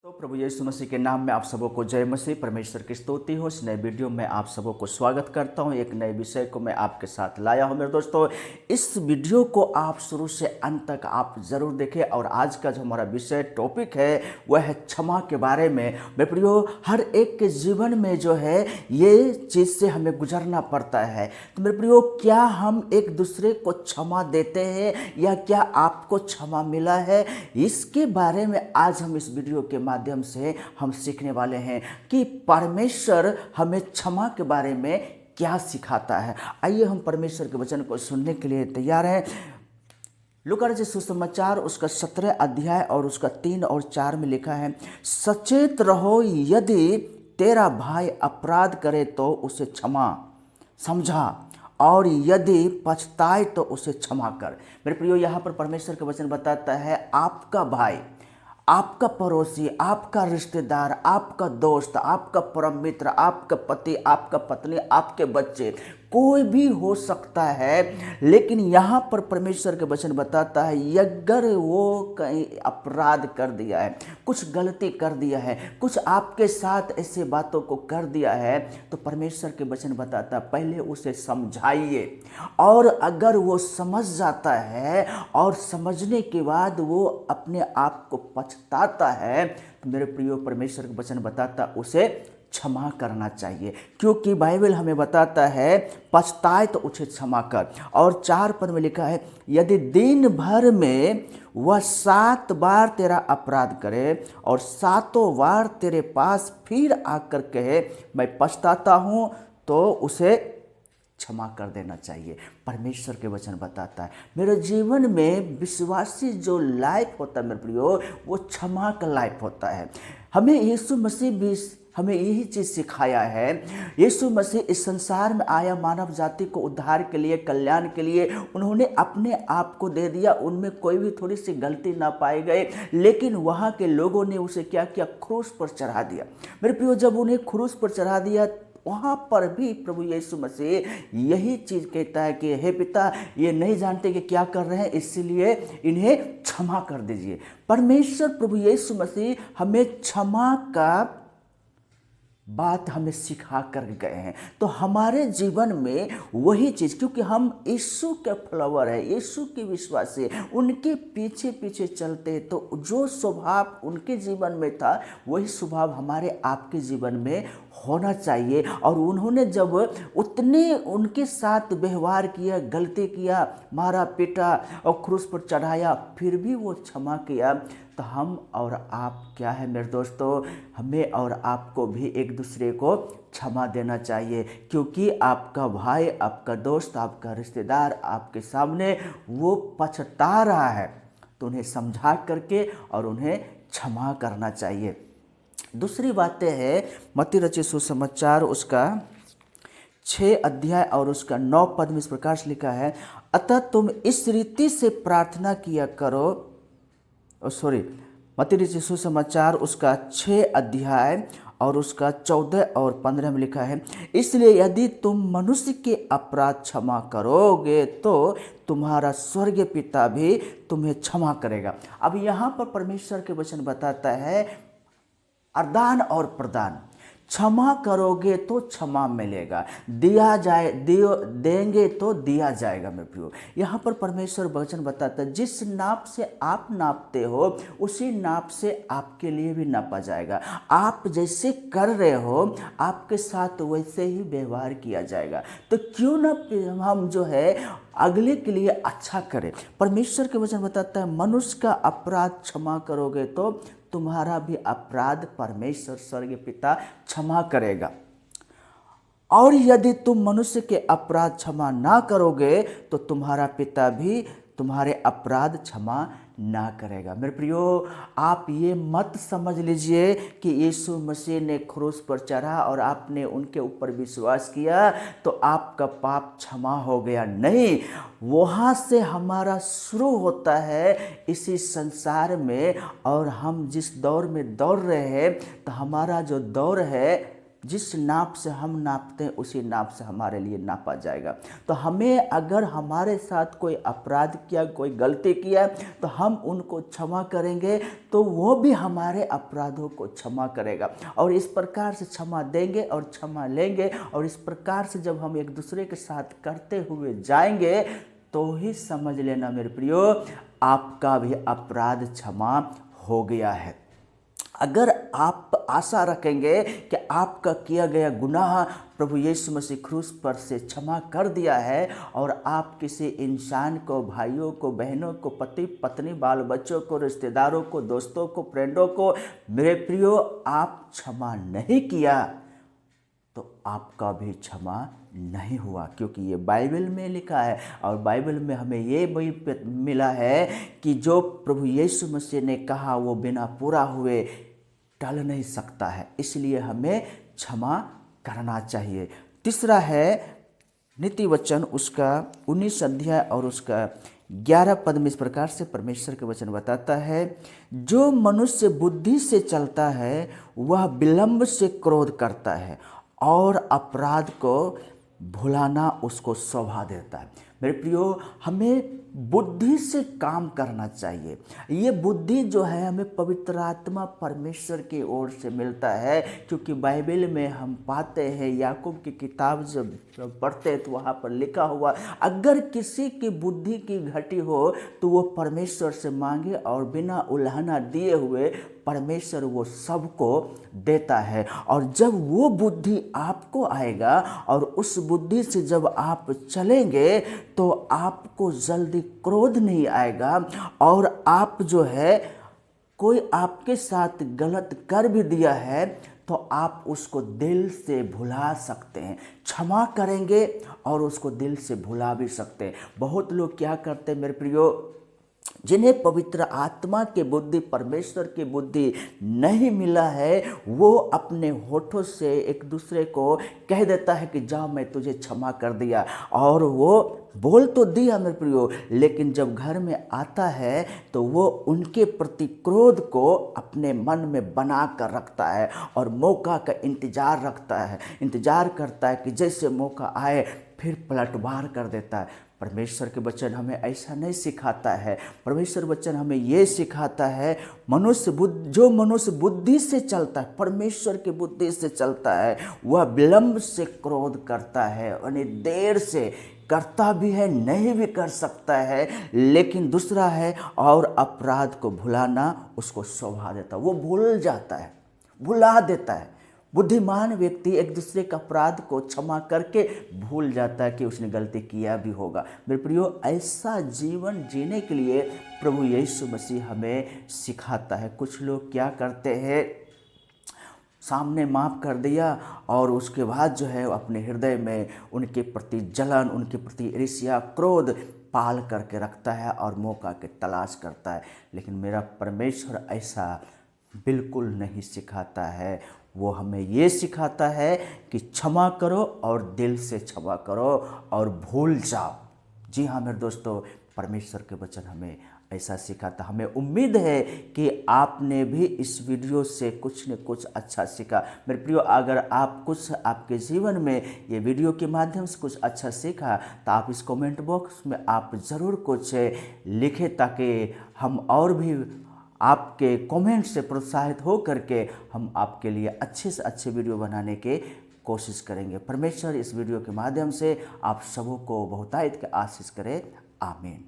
तो प्रभु यीशु मसीह के नाम में आप सबों को जय मसीह। परमेश्वर की स्तुति हो। इस नए वीडियो में आप सबों को स्वागत करता हूं। एक नए विषय को मैं आपके साथ लाया हूं मेरे दोस्तों। इस वीडियो को आप शुरू से अंत तक आप जरूर देखें। और आज का जो हमारा विषय टॉपिक है वह है क्षमा के बारे में। मेरे प्रियो, हर एक के जीवन में जो है ये चीज़ से हमें गुजरना पड़ता है। तो मेरे प्रियो, क्या हम एक दूसरे को क्षमा देते हैं या क्या आपको क्षमा मिला है? इसके बारे में आज हम इस वीडियो के माध्यम से हम सीखने वाले हैं कि परमेश्वर हमें क्षमा के बारे में क्या सिखाता है। आइए हम परमेश्वर के वचन को सुनने के लिए तैयार हैं। लूका रचित सुसमाचार उसका 17 अध्याय और उसका 3 और 4 में लिखा है, सचेत रहो, यदि तेरा भाई अपराध करे तो उसे क्षमा समझा, और यदि पछताए तो उसे क्षमा कर। मेरे प्रियो, यहाँ पर परमेश्वर का वचन बताता है आपका भाई, आपका पड़ोसी, आपका रिश्तेदार, आपका दोस्त, आपका परम मित्र, आपका पति, आपका पत्नी, आपके बच्चे, कोई भी हो सकता है। लेकिन यहाँ पर परमेश्वर के वचन बताता है अगर वो कहीं अपराध कर दिया है, कुछ गलती कर दिया है, कुछ आपके साथ ऐसे बातों को कर दिया है, तो परमेश्वर के वचन बताता है पहले उसे समझाइए। और अगर वो समझ जाता है और समझने के बाद वो अपने आप को पछताता है, तो मेरे प्रियो, परमेश्वर के वचन बताता उसे क्षमा करना चाहिए। क्योंकि बाइबल हमें बताता है पछताए तो उसे क्षमा कर। और 4 पद में लिखा है, यदि दिन भर में वह 7 बार तेरा अपराध करे और 7 बार तेरे पास फिर आकर कहे मैं पछताता हूँ, तो उसे क्षमा कर देना चाहिए। परमेश्वर के वचन बताता है मेरे जीवन में विश्वासी जो लाइफ होता है मेरे प्रियो, वो क्षमा का लाइफ होता है। हमें यीशु मसीह भी हमें यही चीज़ सिखाया है। यीशु मसीह इस संसार में आया मानव जाति को उद्धार के लिए, कल्याण के लिए। उन्होंने अपने आप को दे दिया, उनमें कोई भी थोड़ी सी गलती ना पाए गए। लेकिन वहाँ के लोगों ने उसे क्या किया? क्रूस पर चढ़ा दिया। मेरे प्रियो, जब उन्हें क्रूस पर चढ़ा दिया, वहाँ पर भी प्रभु यीशु मसीह यही चीज़ कहता है कि हे पिता, ये नहीं जानते कि क्या कर रहे हैं, इसीलिए इन्हें क्षमा कर दीजिए। परमेश्वर प्रभु यीशु मसीह हमें क्षमा का बात हमें सिखा कर गए हैं। तो हमारे जीवन में वही चीज़, क्योंकि हम यीशु के फॉलोवर हैं, यीशु के विश्वासी हैं, उनके पीछे पीछे चलते हैं, तो जो स्वभाव उनके जीवन में था वही स्वभाव हमारे आपके जीवन में होना चाहिए। और उन्होंने जब उतने उनके साथ व्यवहार किया, गलती किया, मारा पीटा और क्रूस पर चढ़ाया, फिर भी वो क्षमा किया, तो हम और आप क्या है मेरे दोस्तों, हमें और आपको भी एक दूसरे को क्षमा देना चाहिए। क्योंकि आपका भाई, आपका दोस्त, आपका रिश्तेदार आपके सामने वो पछता रहा है, तो उन्हें समझा करके और उन्हें क्षमा करना चाहिए। दूसरी बातें है मत्ती रचित सुसमाचार उसका 6 अध्याय और उसका 9 पद में इस प्रकार से लिखा है, अतः तुम इस रीति से प्रार्थना किया करो। मत्ती रचित सुसमाचार उसका 6 अध्याय और उसका 14 और 15 में लिखा है, इसलिए यदि तुम मनुष्य के अपराध क्षमा करोगे तो तुम्हारा स्वर्गीय पिता भी तुम्हें क्षमा करेगा। अब यहाँ पर परमेश्वर के वचन बताता है अरदान और प्रदान, क्षमा करोगे तो क्षमा मिलेगा, दिया जाए देंगे तो दिया जाएगा। मेरे प्रियो, यहाँ पर परमेश्वर वचन बताता है जिस नाप से आप नापते हो उसी नाप से आपके लिए भी नापा जाएगा। आप जैसे कर रहे हो आपके साथ वैसे ही व्यवहार किया जाएगा। तो क्यों ना हम जो है अगले के लिए अच्छा करें। परमेश्वर के वचन बताता है मनुष्य का अपराध क्षमा करोगे तो तुम्हारा भी अपराध परमेश्वर स्वर्गीय पिता क्षमा करेगा। और यदि तुम मनुष्य के अपराध क्षमा ना करोगे तो तुम्हारा पिता भी तुम्हारे अपराध क्षमा ना करेगा। मेरे प्रियो, आप ये मत समझ लीजिए कि यीशु मसीह ने क्रूस पर चढ़ा और आपने उनके ऊपर विश्वास किया तो आपका पाप क्षमा हो गया। नहीं, वहाँ से हमारा शुरू होता है इसी संसार में। और हम जिस दौर में दौड़ रहे हैं, तो हमारा जो दौर है जिस नाप से हम नापते हैं उसी नाप से हमारे लिए नापा जाएगा। तो हमें अगर हमारे साथ कोई अपराध किया, कोई गलती किया, तो हम उनको क्षमा करेंगे तो वो भी हमारे अपराधों को क्षमा करेगा। और इस प्रकार से क्षमा देंगे और क्षमा लेंगे, और इस प्रकार से जब हम एक दूसरे के साथ करते हुए जाएंगे तो ही समझ लेना मेरे प्रियो, आपका भी अपराध क्षमा हो गया है। अगर आप आशा रखेंगे कि आपका किया गया गुनाह प्रभु यीशु मसीह क्रूस पर से क्षमा कर दिया है, और आप किसी इंसान को, भाइयों को, बहनों को, पति पत्नी, बाल बच्चों को, रिश्तेदारों को, दोस्तों को, फ्रेंडों को, मेरे प्रियो, आप क्षमा नहीं किया, तो आपका भी क्षमा नहीं हुआ। क्योंकि ये बाइबल में लिखा है, और बाइबल में हमें ये भी मिला है कि जो प्रभु यीशु मसीह ने कहा वो बिना पूरा हुए टल नहीं सकता है, इसलिए हमें क्षमा करना चाहिए। तीसरा है नीति वचन, उसका 19 अध्याय और उसका 11 पद में इस प्रकार से परमेश्वर के वचन बताता है, जो मनुष्य बुद्धि से चलता है वह विलंब से क्रोध करता है, और अपराध को भुलाना उसको शोभा देता है। मेरे प्रियो, हमें बुद्धि से काम करना चाहिए। ये बुद्धि जो है हमें पवित्र आत्मा परमेश्वर की ओर से मिलता है, क्योंकि बाइबल में हम पाते हैं, याकूब की किताब जब पढ़ते हैं तो वहाँ पर लिखा हुआ, अगर किसी की बुद्धि की घटी हो तो वो परमेश्वर से मांगे, और बिना उल्हाना दिए हुए परमेश्वर वो सबको देता है। और जब वो बुद्धि आपको आएगा और उस बुद्धि से जब आप चलेंगे तो आपको जल्दी क्रोध नहीं आएगा, और आप जो है, कोई आपके साथ गलत कर भी दिया है तो आप उसको दिल से भुला सकते हैं, क्षमा करेंगे और उसको दिल से भुला भी सकते हैं। बहुत लोग क्या करते हैं मेरे प्रियो, जिन्हें पवित्र आत्मा की बुद्धि, परमेश्वर की बुद्धि नहीं मिला है, वो अपने होठों से एक दूसरे को कह देता है कि जाओ मैं तुझे क्षमा कर दिया, और वो बोल तो दिया मेरे प्रियो, लेकिन जब घर में आता है तो वो उनके प्रति क्रोध को अपने मन में बना कर रखता है, और मौका का इंतजार रखता है, इंतजार करता है कि जैसे मौका आए फिर पलटवार कर देता है। परमेश्वर के वचन हमें ऐसा नहीं सिखाता है। परमेश्वर वचन हमें ये सिखाता है, जो मनुष्य बुद्धि से चलता है, परमेश्वर की बुद्धि से चलता है, वह विलंब से क्रोध करता है, यानी देर से करता भी है, नहीं भी कर सकता है। लेकिन दूसरा है, और अपराध को भुलाना उसको शोभा देता है, वो भूल जाता है, भुला देता है। बुद्धिमान व्यक्ति एक दूसरे का अपराध को क्षमा करके भूल जाता है कि उसने गलती किया भी होगा। मेरे प्रियो, ऐसा जीवन जीने के लिए प्रभु यीशु मसीह हमें सिखाता है। कुछ लोग क्या करते हैं, सामने माफ़ कर दिया और उसके बाद जो है अपने हृदय में उनके प्रति जलन, उनके प्रति ईर्ष्या, क्रोध पाल करके रखता है और मौका की तलाश करता है। लेकिन मेरा परमेश्वर ऐसा बिल्कुल नहीं सिखाता है। वो हमें ये सिखाता है कि क्षमा करो और दिल से क्षमा करो और भूल जाओ। जी हाँ मेरे दोस्तों, परमेश्वर के वचन हमें ऐसा सिखाता। हमें उम्मीद है कि आपने भी इस वीडियो से कुछ न कुछ अच्छा सीखा। मेरे प्रियो, अगर आप कुछ आपके जीवन में ये वीडियो के माध्यम से कुछ अच्छा सीखा तो आप इस कमेंट बॉक्स में आप ज़रूर कुछ लिखें, ताकि हम और भी आपके कमेंट से प्रोत्साहित हो करके हम आपके लिए अच्छे से अच्छे वीडियो बनाने के कोशिश करेंगे। परमेश्वर इस वीडियो के माध्यम से आप सबों को बहुतायत के आशीष करे। आमीन।